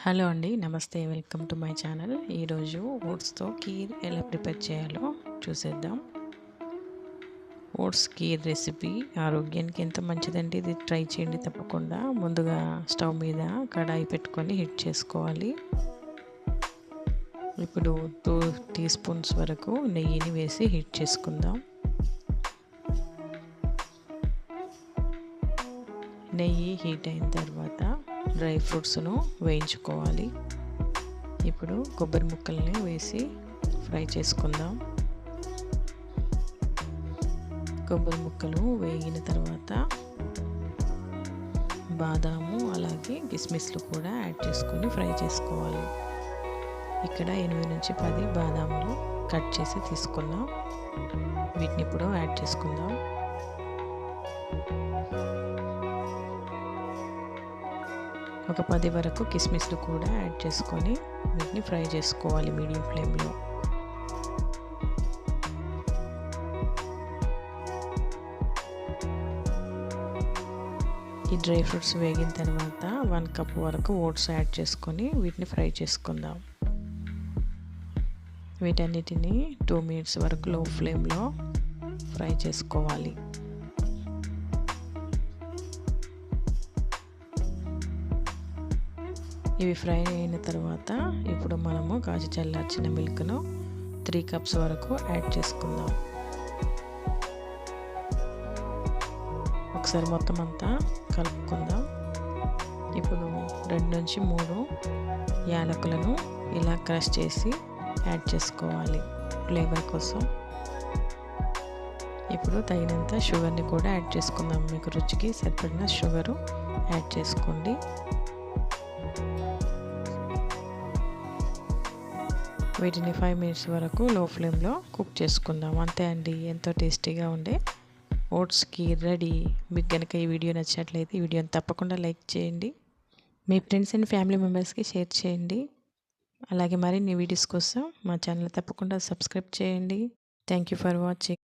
Hello అండి, నమస్తే. Welcome to my channel. ఈరోజు ఓట్స్తో కీర్ ఎలా ప్రిపేర్ చేయాలో చూసేద్దాం. ఓట్స్ కీర్ రెసిపీ ఆరోగ్యానికి ఎంత మంచిదండి. ఇది ట్రై చేయండి తప్పకుండా. ముందుగా స్టవ్ మీద కడాయి పెట్టుకొని హీట్ చేసుకోవాలి. ఇప్పుడు 2 టీ స్పూన్స్ వరకు నెయ్యిని వేసి హీట్ చేసుకుందాం. నెయ్యి హీట్ అయిన తర్వాత డ్రై ఫ్రూట్స్ను వేయించుకోవాలి. ఇప్పుడు కొబ్బరి ముక్కల్ని వేసి ఫ్రై చేసుకుందాం. కొబ్బరి ముక్కలు వేగిన తర్వాత బాదాము అలాగే కిస్మిస్లు కూడా యాడ్ చేసుకొని ఫ్రై చేసుకోవాలి. ఇక్కడ 8 నుంచి 10 బాదాములు కట్ చేసి తీసుకున్నాం. వీటిని ఇప్పుడు యాడ్ చేసుకుందాం. ఒక 10 వరకు కిస్మిస్లు కూడా యాడ్ చేసుకొని వీటిని ఫ్రై చేసుకోవాలి మీడియం ఫ్లేమ్లో. ఈ డ్రై ఫ్రూట్స్ వేగిన తర్వాత 1 కప్ వరకు ఓట్స్ యాడ్ చేసుకొని వీటిని ఫ్రై చేసుకుందాం. వీటన్నిటిని 2 మినిట్స్ వరకు లో ఫ్లేమ్లో ఫ్రై చేసుకోవాలి. ఇవి ఫ్రై అయిన తర్వాత ఇప్పుడు మనము కాచి చల్లార్చిన మిల్క్ను 3 కప్స్ వరకు యాడ్ చేసుకుందాం. ఒకసారి మొత్తం అంతా కలుపుకుందాం. ఇప్పుడు 2 నుంచి 3 యాలకులను ఇలా క్రష్ చేసి యాడ్ చేసుకోవాలి ఫ్లేవర్ కోసం. ఇప్పుడు తగినంత షుగర్ని కూడా యాడ్ చేసుకుందాం. మీకు రుచికి సరిపడిన షుగరు యాడ్ చేసుకోండి. వీటిని 5 మినిట్స్ వరకు లో ఫ్లేమ్లో కుక్ చేసుకుందాం. అంతే అండి, ఎంతో టేస్టీగా ఉండే ఓట్స్ కీర్ రెడీ. మీకు కనుక ఈ వీడియో నచ్చినట్లయితే ఈ వీడియోని తప్పకుండా లైక్ చేయండి. మీ ఫ్రెండ్స్ అండ్ ఫ్యామిలీ మెంబర్స్కి షేర్ చేయండి. అలాగే మరిన్ని వీడియోస్ కోసం మా ఛానల్ తప్పకుండా సబ్స్క్రైబ్ చేయండి. Thank you for watching.